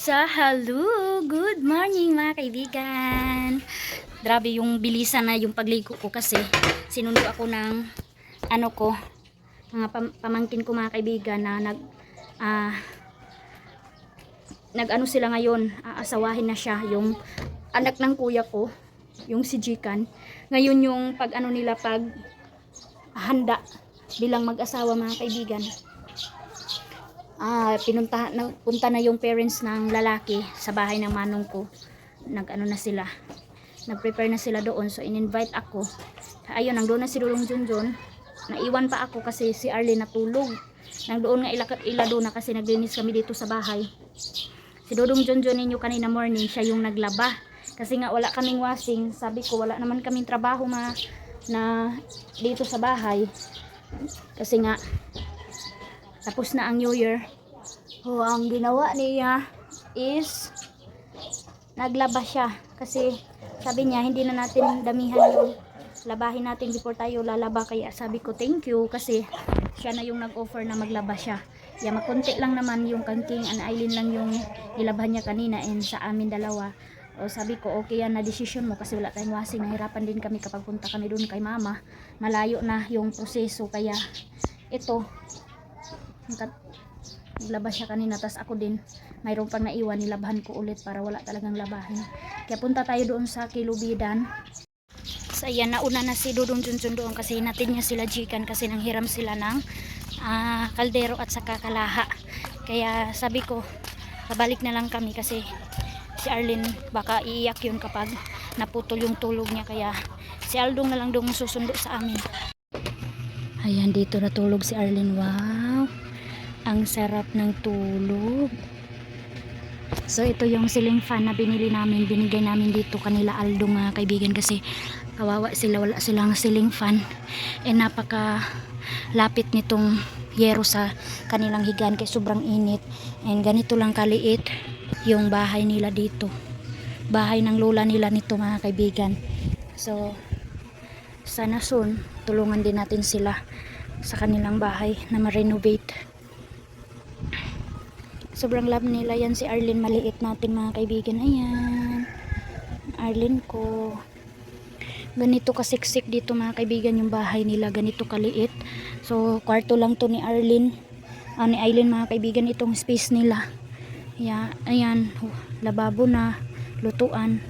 Hello! Good morning mga kaibigan! Grabe yung bilisan na yung pagligo ko kasi sinundo ako ng mga pamangkin ko mga kaibigan na sila ngayon, aasawahin na siya, yung anak ng kuya ko, yung si Jikan. Ngayon yung pag handa bilang mag-asawa mga kaibigan. Punta na yung parents ng lalaki sa bahay ng manong ko. Nag-prepare na sila doon, so in-invite ako. Ayun, nangdoon na si Dulong Junjun. Naiwan pa ako kasi si Arlene natulog. Nangdoon nga ilado na kasi naglinis kami dito sa bahay. Si Dudong Junjun ninyo kanina morning, siya yung naglaba. Kasi nga wala kaming washing. Sabi ko wala naman kaming trabaho na dito sa bahay. Kasi nga tapos na ang New Year. Ang ginawa niya is naglaba siya. Kasi sabi niya hindi na natin damihan yung labahin natin before tayo lalaba. Kaya sabi ko thank you kasi siya na yung nag-offer na maglaba siya. Makunti lang naman yung kangking Aileen lang yung nilabhan niya kanina and sa amin dalawa. Sabi ko okay yan na decision mo kasi wala tayong washing. Nahirapan din kami kapag punta kami doon kay mama. Malayo na yung proseso kaya ito naglaba siya kanina, tas ako din mayroon pang naiwan, nilabhan ko ulit para wala talagang labahin. Kaya punta tayo doon sa Kilubidan. So ayan, nauna na si Dudong Junjun doon kasi natin niya sila Jikan kasi nanghiram sila ng kaldero at saka kalaha. Kaya sabi ko babalik na lang kami kasi si Arlene baka iiyak yun kapag naputol yung tulog niya, kaya si Aldong na lang doon susundo sa amin. Ayan, dito natulog si Arlene. Wow, ang sarap ng tulog. So ito yung ceiling fan na binigay namin dito kanila Aldong mga kaibigan kasi kawawa sila, wala silang ceiling fan. Napaka lapit nitong yero sa kanilang higaan kaya sobrang init. And ganito lang kaliit yung bahay nila dito. Bahay ng lola nila nito mga kaibigan. So sana soon tulungan din natin sila sa kanilang bahay na ma-renovate. Sobrang love nila yan si Arlene, maliit natin mga kaibigan. Ayan, Arlene ko. Ganito kasiksik dito mga kaibigan yung bahay nila, ganito kaliit. So kwarto lang to ni Arlene, ni Aileen mga kaibigan, itong space nila. Ayan, lababo na, lutuan.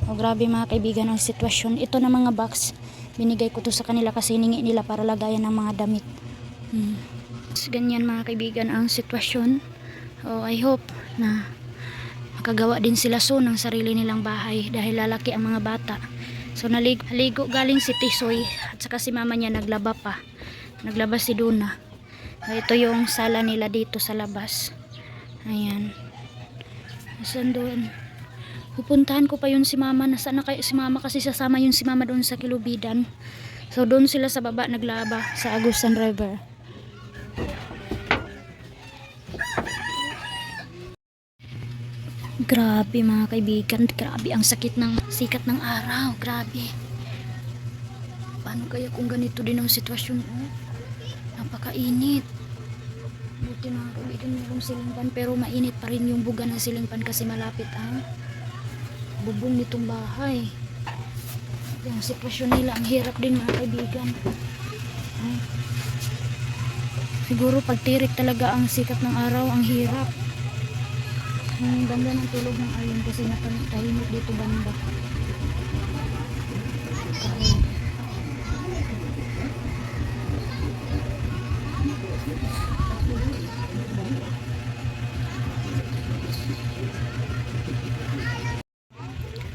Grabe mga kaibigan ang sitwasyon. Ito na mga box, binigay ko to sa kanila kasi hiningi nila para lagayan ng mga damit. Ganyan mga kaibigan ang sitwasyon. I hope na makagawa din sila soon ng sarili nilang bahay dahil lalaki ang mga bata. So naligo galing si Tisoy at saka si mama niya naglaba pa. Naglaba si Duna. Ito yung sala nila dito sa labas. Ayan. Saan doon? Pupuntahan ko pa yun si mama. Nasaan na kayo si mama kasi sasama yun si mama doon sa Kilubidan. So doon sila sa baba naglaba sa Agusan River. Grabe mga kaibigan, grabe ang sikat ng araw, grabe. Paano kaya kung ganito din ang sitwasyon ko? Napakainit. Buti mga kaibigan mayroong ceiling fan pero mainit pa rin yung buga ng ceiling fan kasi malapit ang bubong nitong bahay. Yung sitwasyon nila ang hirap din mga kaibigan. Siguro pag tirik talaga ang sikat ng araw, ang hirap. Ang ganda ng tulog ng Arlene kasi natahimik dito banda.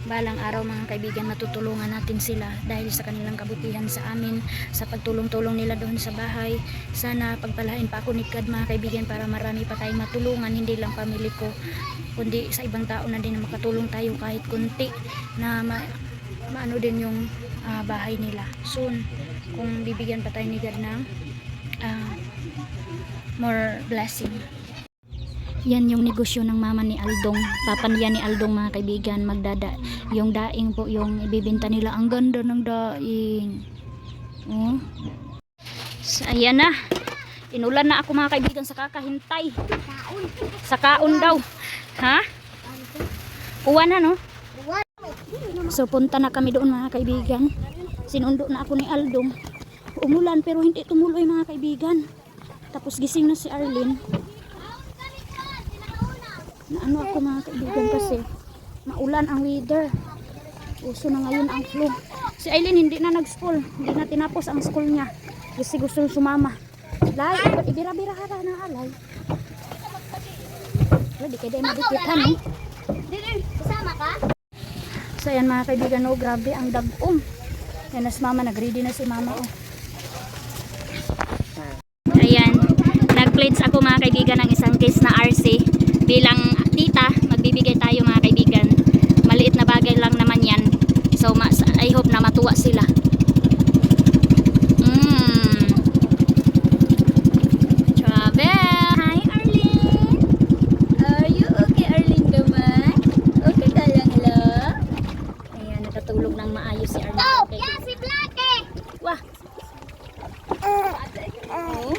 Balang araw mga kaibigan matutulungan natin sila dahil sa kanilang kabutihan sa amin, sa pagtulong-tulong nila doon sa bahay. Sana pagpalain pa ako ni God mga kaibigan para marami pa tayong matulungan, hindi lang pamilya ko kundi sa ibang tao na din na makatulong tayo kahit kunti na maano din yung bahay nila. Soon kung bibigyan pa tayo ni God ng more blessing. Yan yung negosyo ng mama ni Aldong, papa niya ni Aldong mga kaibigan, yung daing po yung ibibenta nila. Ang ganda ng daing. So, ayan na, inulan na ako mga kaibigan sa kakahintay sa kaon daw. Ha? Uwan na, no? So, punta na kami doon, mga kaibigan. Sinundo na ako ni Aldong. Umulan, pero hindi tumuloy, mga kaibigan. Tapos gising na si Arlene. Naano ako, mga kaibigan, kasi maulan ang weather. Uso na ngayon ang flu. Si Aileen hindi na nag-school. Hindi na tinapos ang school niya. Kasi gusto sumama. Lay, ibira-bira ka na alay. Di kayo dahil madikitan, eh. Kasama ka? So yan, mga kaibigan, oh, grabe ang dagom. Yan, nas mama, nag-ready na si mama, oh. Ayan, nag-plates ako, mga kaibigan, ng isang case na RC. Bilang tita, magbibigay tayo, mga kaibigan. Maliit na bagay lang naman yan. So I hope na matuwa sila. Travel! Hi, Arlene! Are you okay, Arlene naman? Okay ka lang, lo? Ayan, nakatulog ng maayos si Arlene. Oh, Okay. yan si Blackie! Wah! Oh.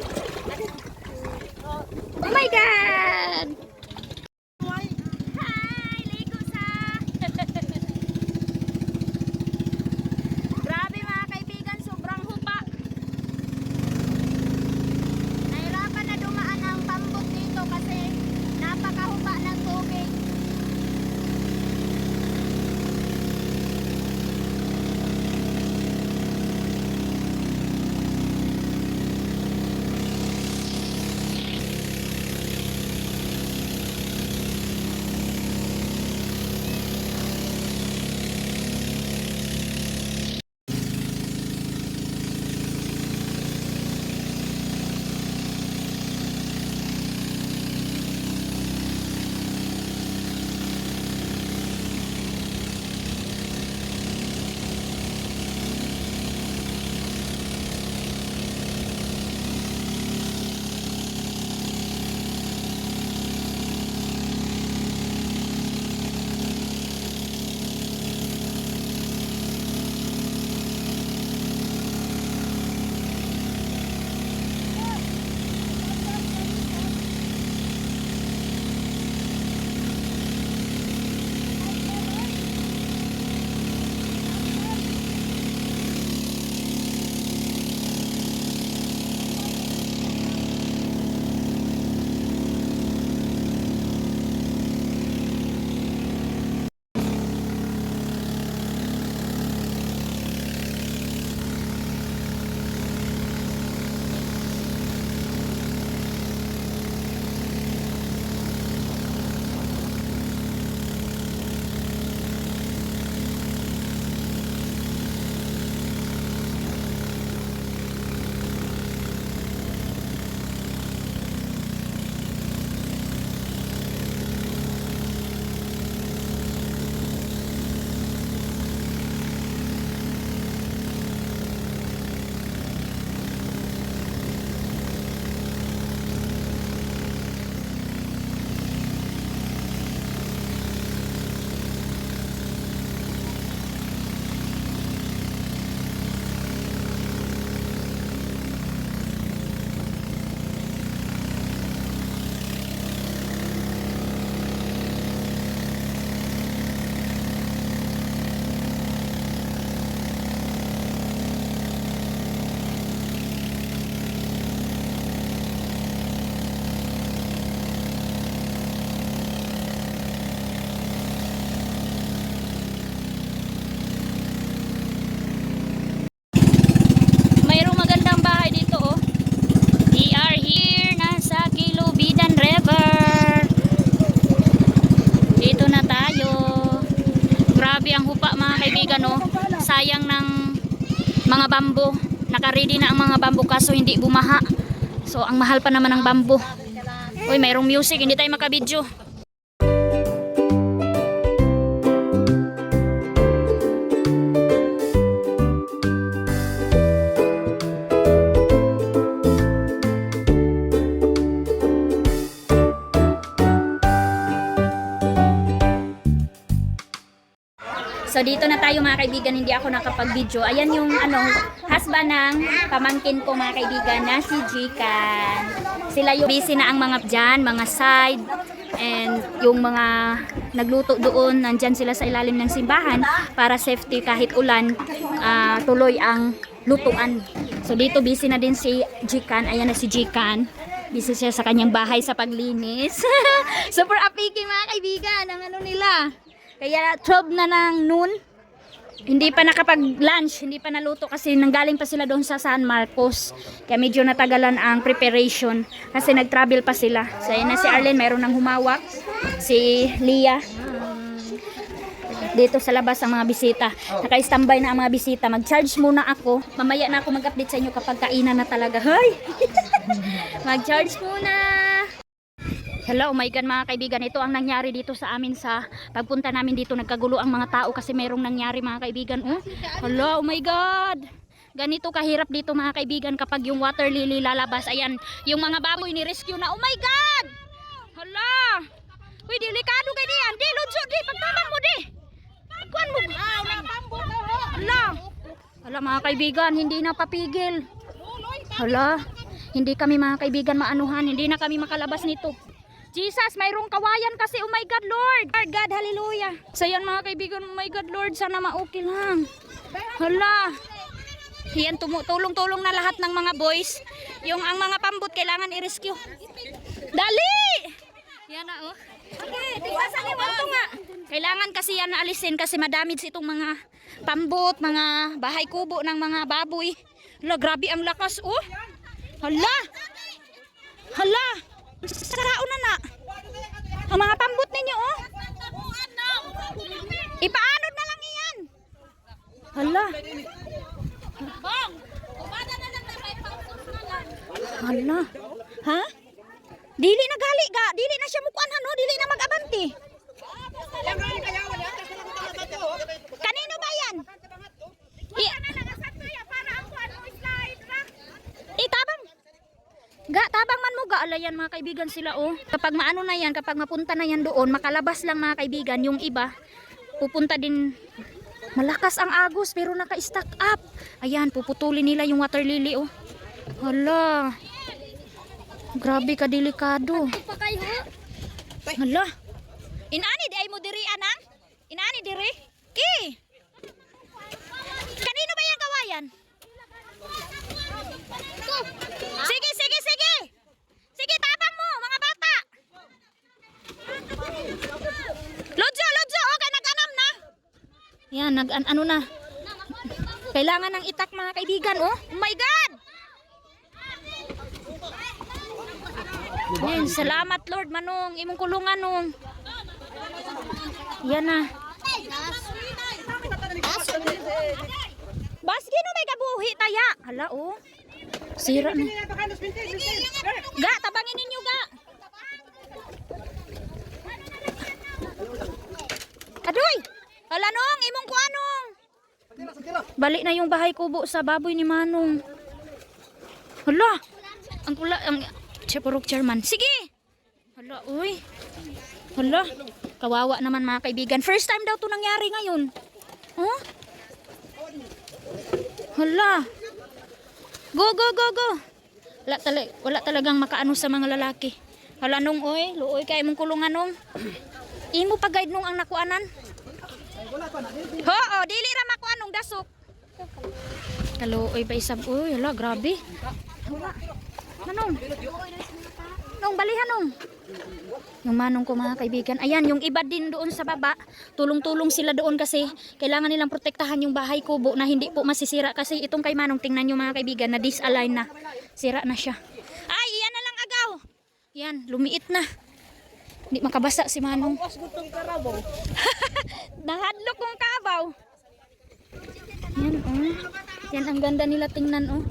Oh my God! Hi! Ligo sa! Grabe, mga kaibigan, sobrang hupa. Nahirapan na dumaan ang pambot dito kasi napakahupa ng tubig. Sayang ng mga bambo. Naka-ready na ang mga bambo kaso hindi bumaha. So ang mahal pa naman ng bambo. Uy, mayroong music, hindi tayo makabidyo. So dito na tayo mga kaibigan, hindi ako nakapag-video. Ayan yung husband ng pamangkin ko mga kaibigan na si Jikan. Sila yung busy na ang mga dyan, mga side. And yung mga nagluto doon, nandyan sila sa ilalim ng simbahan para safety kahit ulan, tuloy ang lutuan. So dito busy na din si Jikan. Ayan na si Jikan. Busy siya sa kanyang bahay sa paglinis. Super apiki mga kaibigan ang ano nila. Kaya 12 na ng noon. Hindi pa nakapag-lunch, hindi pa naluto kasi nanggaling pa sila doon sa San Marcos. Kaya medyo natagalan ang preparation kasi nag-travel pa sila. So ayan na si Arlene, mayroon nang humawak. Si Leah. Dito sa labas ang mga bisita. Naka-standby na ang mga bisita. Mag-charge muna ako. Mamaya na ako mag-update sa inyo kapag kainan na talaga. Hoy! Mag-charge muna! Hello, oh my God mga kaibigan, ito ang nangyari dito sa amin sa pagpunta namin dito. Nagkagulo ang mga tao kasi merong nangyari mga kaibigan. Hello, oh my God! Ganito kahirap dito mga kaibigan kapag yung water lily lalabas. Ayan, yung mga baboy ni rescue na. Oh my God! Hala! Uy, delikado kayo diyan. Di, Lodso, di, pagtabang mo di. Pagkuhan mo. Hala! Hala mga kaibigan, hindi na papigil. Hala! Hindi kami mga kaibigan maanuhan. Hindi na kami makalabas nito. Jesus, mayroong kawayan kasi, oh my God, Lord. Lord God, hallelujah. So yan mga kaibigan, oh my God, Lord, sana ma-okay lang. Hala. Yan, tulong-tulong na lahat ng mga boys. Yung ang mga pambot, kailangan i-rescue. Dali! Yan na, oh. Okay, tigpasan yung ito nga. Kailangan kasi yan na alisin kasi madamage itong mga pambot, mga bahay kubo ng mga baboy. Hala, grabe ang lakas, oh. Hala. Hala. Saraon na na. Ang mga pambot ninyo, oh. Ipaanod na lang iyan. Hala. Hala. Ha? Dili na gali ga. Dili na siya mukuan no. Dili na mag-abanti. Kanino ba yan? Itabang. Ga, tabang man mo ga. Ala yan mga kaibigan sila oh. Kapag maano na yan, kapag mapunta na yan doon, makalabas lang mga kaibigan. Yung iba, pupunta din. Malakas ang agos pero naka-stack up. Ayan, puputulin nila yung water lily oh. Hala. Grabe ka delikado. Hala. Inani di ay mo diri anang? Inani diri? Ki. Kanino ba yan kawayan? Sige, sige, sige. Sige, tabang mo, mga bata. Lodjo, Lodjo, okay, nag-anam na. Yan, ano na. Kailangan ng itak mga kaibigan, oh. Oh my God! Yan, salamat Lord, manong. Imong kulungan, nung. Yan na. Basgi no may gabuhi taya. Hala oh. Sira na. Ga, tabangin ninyo ga. Adoy. Hala nong, imong kuanong. Balik na yung bahay kubo sa baboy ni Manong. Hala. Ang kula ang Chaparok chairman. Sige. Hala uy. Hala. Kawawa naman mga kaibigan. First time daw to nangyari ngayon. Huh? Hala. Go, go, go, go. Wala talagang makaano sa mga lalaki. Hala nung oy, luoy kay mong kulungan nung. Imo pa guide nung ang nakuanan. Oo, dili ra makuan nung dasok. Kaluoy ba isab oy, hala grabe. Hala. Manong. Nung balihan nung. Yung manong ko mga kaibigan. Ayan, yung iba din doon sa baba. Tulong-tulong sila doon kasi kailangan nilang protektahan yung bahay kubo na hindi po masisira. Kasi itong kay manong, tingnan nyo mga kaibigan, na disalign na. Sira na siya. Ay, yan na lang agaw. Yan, lumiit na. Hindi makabasa si manong. Nahadlok kong kabaw. Yan, oh. Yan, ang ganda nila tingnan, oh.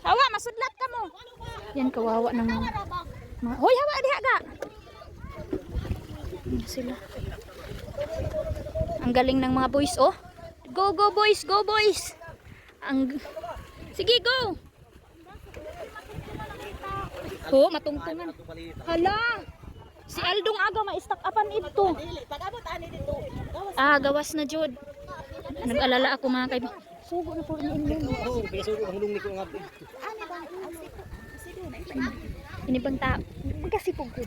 Hawa, masudlat ka mo. Yan, kawawa ng mga... Hoy, hawa, diha ga. Sila. Ang galing ng mga boys, oh. Go, go boys, go boys. Sige, go. Oh, matungtungan. Hala. Si Aldong aga ma-stack upan ito. Ah, gawas na jud. Nag-alala ako mga kaibigan. Sugo na po ni Inyo. Oo, pinasugo ang hulong ni ko nga. Ini bang tao? Magkasipog ko.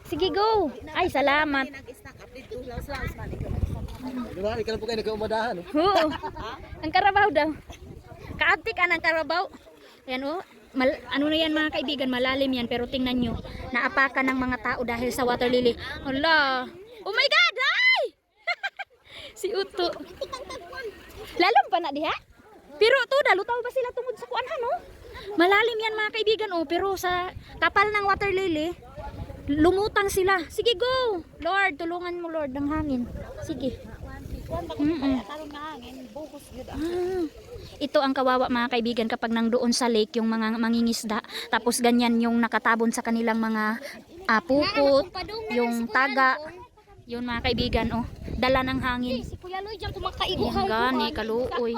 Sige, go. Ay, salamat. Diba, ikaw na po kayo nagkaumadahan. Oo. Ang Carabao daw. Kaantik ang Carabao. Ayan oh. Ano na yan mga kaibigan, malalim yan. Pero tingnan nyo, naapakan ng mga tao dahil sa water lily. Hala. Oh my God! Ay! Si Uto. Lalom pa na diha? Pero to, dalutaw ba sila tungod sa kuanhan no? Malalim yan mga kaibigan oh. Pero sa kapal ng water lily, lumutang sila. Sige go! Lord, tulungan mo Lord ng hangin. Sige. Ito ang kawawa mga kaibigan kapag nandoon sa lake yung mga mangingisda tapos ganyan yung nakatabon sa kanilang mga pupot, yung taga, yun mga kaibigan oh, dala ng hangin. Si Kuya Lloyd diyan kumakaigo. Yan gani kaluoy.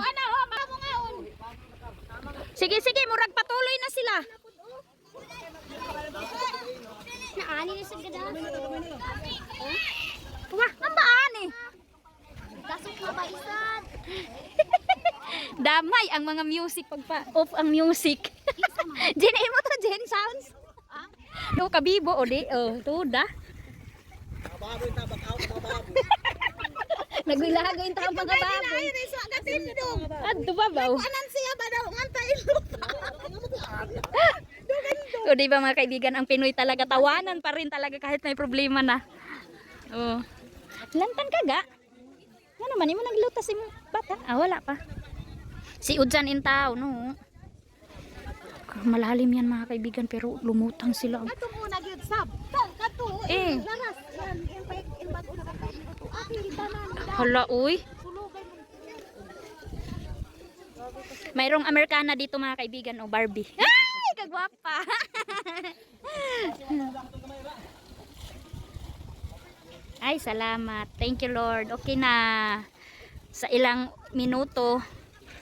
Sige sige, murag patuloy na sila. Naani ni sa gada. Wah, nambaan eh. Dasok mabaisan. Damay ang mga music pagpa off ang music. Jen mo to Jen sounds. No kabibo o di tuda. Baboy tabak out, baboy. Nagwilago yung tao mga baboy. Adto ba ba? Anan siya ba daw nganta ilo. O di ba mga kaibigan, ang Pinoy talaga tawanan pa rin talaga kahit may problema na. Oh. Lantan ka ga? Ano naman, mo naglutas si bata? Ah, wala pa. Si Udjan in tao, no? Malalim yan mga kaibigan, pero lumutang sila. Kato mo na gyud sab. Kato. Eh. Laras. Yan yung bago na kato. Api tanan. Hala, uy. Sulugan mo. Mayroong Amerikana dito mga kaibigan, o Barbie. Ay, kagwapa. Ay, salamat. Thank you, Lord. Okay na. Sa ilang minuto,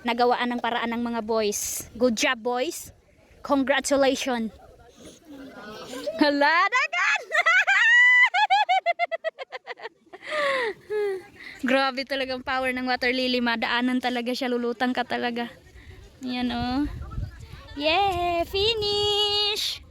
nagawaan ng paraan ng mga boys. Good job, boys. Congratulations. Hala, dagan! Grabe talagang power ng water lily. Madaanan talaga siya. Lulutang ka talaga. Ayan, oh. Yeah! Finish!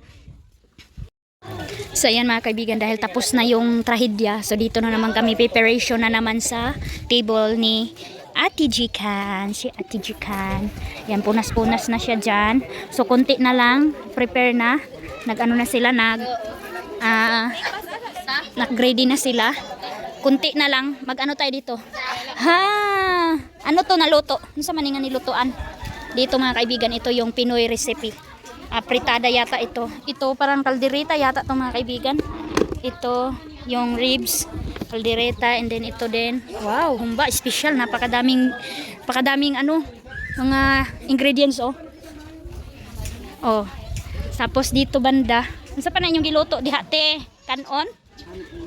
So ayan mga kaibigan, dahil tapos na yung trahedya, so dito na naman kami, preparation na naman sa table ni Ate Jikan. Si Ate Jikan, yan, punas-punas na siya dyan. So konti na lang, prepare na, nag-ano na sila, nag-ready na sila. Kunti na lang, mag-ano tayo dito. Ha! Ano to naluto? Ano sa maningan nilutuan? Dito mga kaibigan, ito yung Pinoy recipe. Fritada yata ito. Ito parang kaldereta yata to mga kaibigan. Ito yung ribs, kaldereta, and then ito din. Wow, humba, special, napakadaming ano, mga ingredients oh. Oh. Tapos dito banda, unsa pa na yung giluto dihate? Kanon?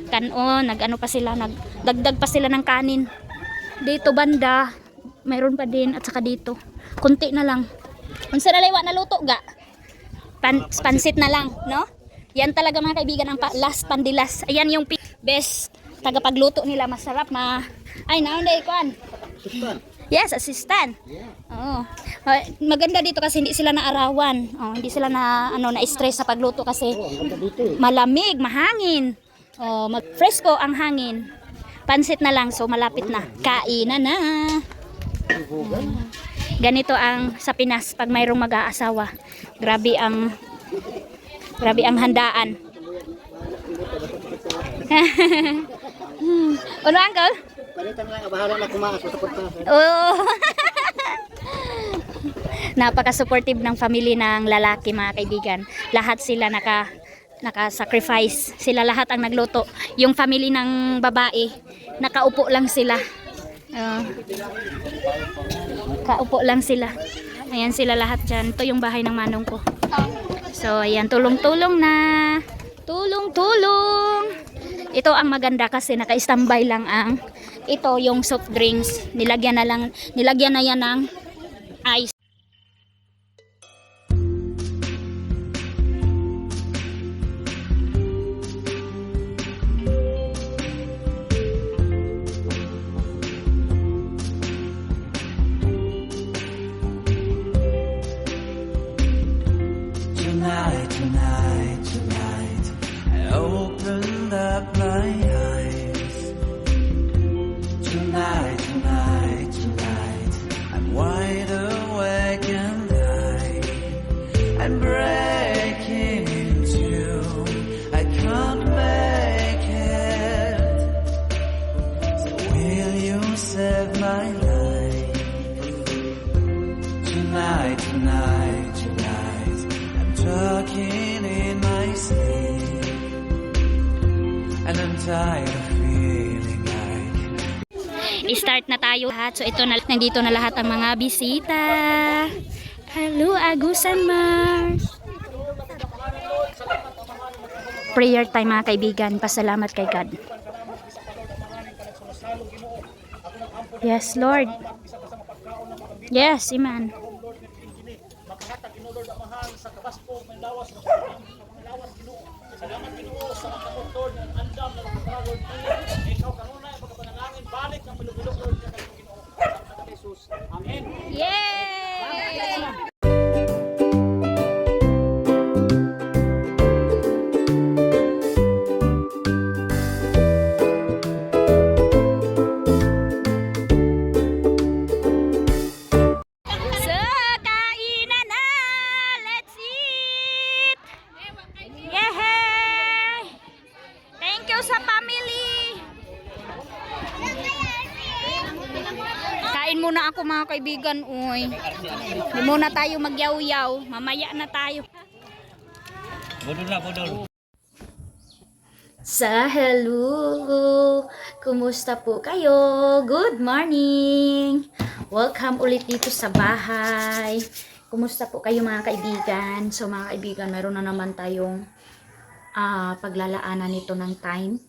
Kanon, nag-ano pa sila, nagdagdag pa sila ng kanin. Dito banda, mayroon pa din, at saka dito. Kunti na lang. Unsa na laywa na luto ga? Pansit na lang, no? Yan talaga mga kaibigan ang last pandilas. Ayan yung best tagapagluto nila, masarap na. Ay, naunday kuan. Yes, assistant. Oo. Maganda dito kasi hindi sila naarawan. Oh, hindi sila na na-stress sa pagluto kasi malamig, mahangin. Oh, mag-fresco ang hangin. Pansit na lang, so malapit na. Kainan na. Ganito ang sa Pinas pag mayroong mag-aasawa. Grabe ang handaan. Ano uncle? Palitan lang, bahala na kumakas, support na. Oh. Napaka-supportive ng family ng lalaki mga kaibigan. Lahat sila naka-sacrifice. Sila lahat ang nagluto. Yung family ng babae, nakaupo lang sila. Kaupo lang sila. Ayan sila lahat dyan. Ito yung bahay ng manong ko. So ayan, tulong-tulong na. Tulong-tulong. Ito ang maganda kasi naka-standby lang ang ito yung soft drinks. Nilagyan na yan ng ice. Tonight, tonight, tonight, I-start na tayo lahat. So ito na, nandito na lahat ang mga bisita. Hello, Agusan Mars. Prayer time mga kaibigan. Pasalamat kay God. Yes, Lord. Yes, Iman. Yay! So, kainan na! Let's eat! Yay! Thank you sa family! Kain muna ako mga kaibigan, uy. Hindi muna tayo magyaw-yaw. Mamaya na tayo. Budol na, budol. Sa hello! Kumusta po kayo? Good morning! Welcome ulit dito sa bahay. Kumusta po kayo mga kaibigan? So mga kaibigan, meron na naman tayong paglalaanan nito ng time.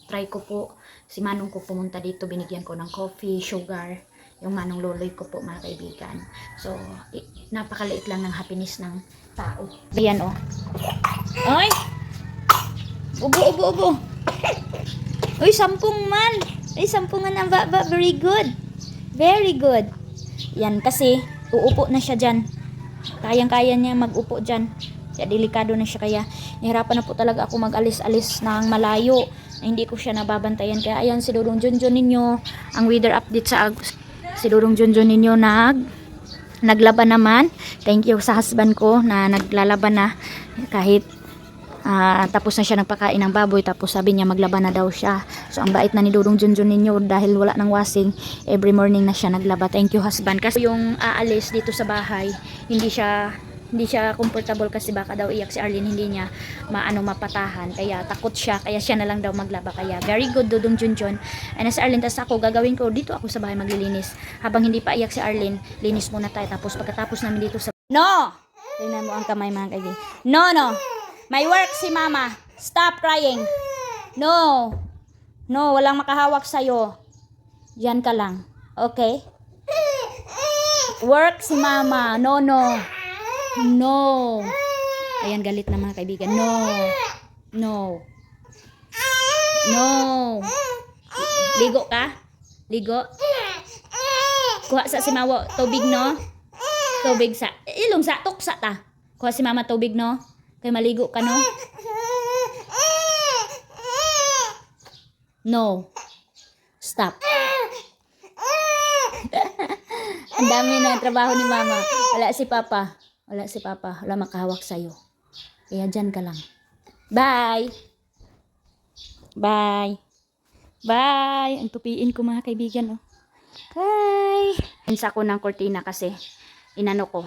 Try ko po, si Manong ko pumunta dito, binigyan ko ng coffee, sugar, yung Manong Loloy ko po mga kaibigan. So, napakaliit lang ng happiness ng tao. Ayan o. Oy! Ubo. Uy, sampung man. Ay, sampungan ang baba. Very good. Very good. Yan, kasi uupo na siya dyan. Kayang-kaya niya mag-upo dyan. Kaya delikado na siya. Kaya nahirapan na po talaga ako mag-alis-alis ng malayo. Hindi ko siya nababantayan. Kaya ayan, si Dudong Junjun ninyo. Ang weather update sa si Dudong Junjun ninyo naglaban naman. Thank you sa husband ko na naglalaban na kahit tapos na siya nagpakain ng baboy, tapos sabi niya maglaban na daw siya. So ang bait na ni Dudong Junjun ninyo dahil wala ng washing, every morning na siya naglaba. Thank you husband. Kasi yung aalis dito sa bahay, hindi siya comfortable kasi baka daw iyak si Arlene, hindi niya mapatahan, kaya takot siya, kaya siya na lang daw maglaba. Kaya very good Dudong Junjun. And si Arlene, tas ako gagawin ko dito ako sa bahay maglilinis habang hindi pa iyak si Arlene. Linis muna tayo, tapos pagkatapos namin dito sa tingnan mo ang kamay mga kaibigan. No, may work si mama. Stop crying. No, walang makahawak sa'yo. Diyan ka lang. Okay? Work si mama. No. Ayan, galit na mga kaibigan. No. Ligo ka? Ligo? Kuha sa si Mawo. Tubig, no? Tubig sa. Ilong sa. Tuksa ta. Kuha si mama tubig, no? Kaya maligo ka, no? No. Stop. Ang dami na trabaho ni mama. Wala si papa. Wala makahawak sa'yo. Kaya dyan ka lang. Bye. Ang tupiin ko mga kaibigan, oh. Bye. Insa ko ng kortina kasi inano ko.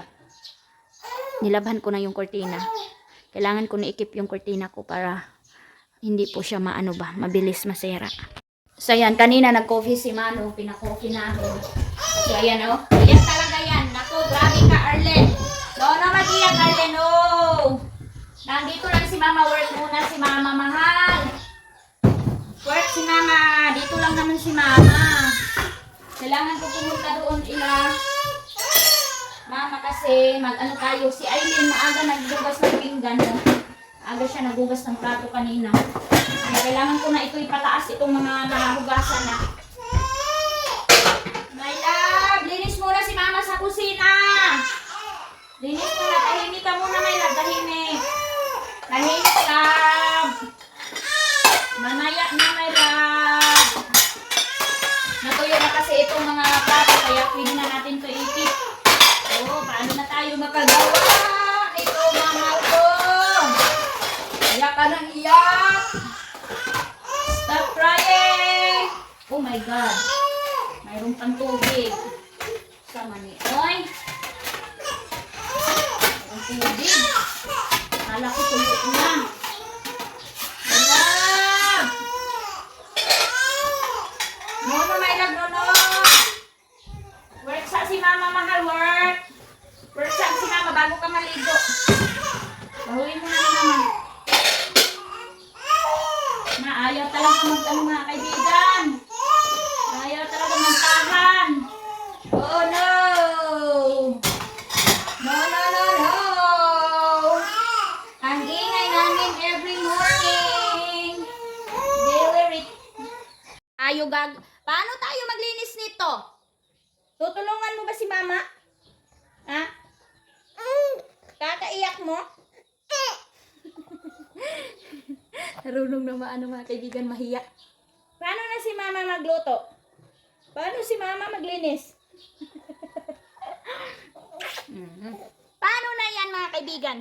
Nilabhan ko na yung kortina. Kailangan ko na-ikip yung kortina ko para hindi po siya mabilis masira. So ayan, kanina nag-coffee si Mano, pina-coffee namin. So ayan, oh. Ayan talaga yan. Naku, grabe ka, Arlen. No, mag-iyak, Arlen, no. Nandito lang si Mama, work muna si Mama, mahal. Work si Mama, dito lang naman si Mama. Kailangan ko pumunta doon Mama kasi tayo, si Aileen maaga naghugas ng pinggan. Aga siya naghugas ng plato kanina. Kaya kailangan ko na ito ipataas itong mga nahugasan na. My love, linis muna si Mama sa kusina. Linis muna, tahimik ka muna my love, tahimik. Tahimik love. Mamaya na my love. Natuyo na kasi itong mga plato kaya pwede na natin ito ikip. Paano na tayo makagawa? Ito, mama ko. Iyak ka ng iyak. Stop crying. Oh my God. Mayroon pang tubig. Sama ni Oy. Ang tubig. Kala ko tulog na. Wala. Ayaw talaga mag-ano mga kaibigan. Ayaw talaga magtahan. Oh no! No, no, no, no! Ang ingay namin every morning. Daily Paano tayo maglinis nito? Tutulungan mo ba si mama? Ha? Kakaiyak mo? Narunong na maano mga kaibigan, mahiya. Paano na si mama magluto? Paano si mama maglinis? Paano na yan mga kaibigan?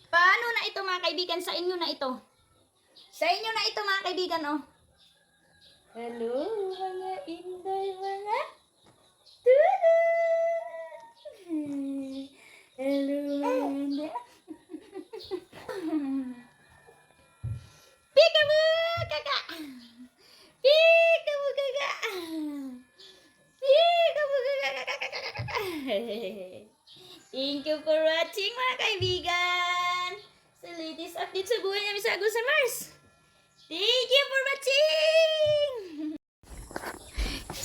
Paano na ito mga kaibigan? Sa inyo na ito. Sa inyo na ito mga kaibigan, oh. Hello mga inday mga tulad. Hello mga inday. Peekaboo, kakak. Peekaboo, kakak. Peekaboo, kakak. Thank you for watching mga kaibigan. Sa latest update sa buhay namin sa Agusan Mars. Thank you for watching.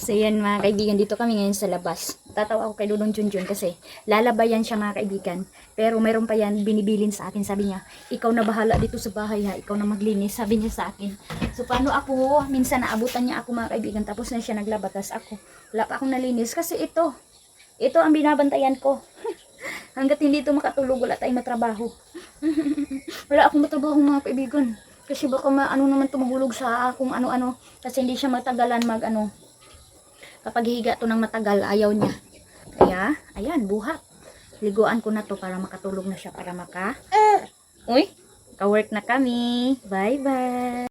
So yan mga kaibigan, dito kami ngayon sa labas. Tatawa ako kay Dudong Junjun kasi lalabayan siya mga kaibigan. Pero mayroon pa yan binibilin sa akin. Sabi niya, ikaw na bahala dito sa bahay ha. Ikaw na maglinis. Sabi niya sa akin. So paano ako, minsan naabutan niya ako mga kaibigan. Tapos na siya naglaba. Tapos ako, wala pa akong nalinis. Kasi ito ang binabantayan ko. Hanggat hindi ito makatulog, wala tayong matrabaho. Wala akong matrabaho mga kaibigan. Kasi baka ano naman tumahulog sa kung ano-ano. Kasi hindi siya matagalan kapag higa to ng matagal, ayaw niya. Kaya, ayan, buhat. Liguan ko na to para makatulog na siya, para Uy, ka-work na kami. Bye-bye.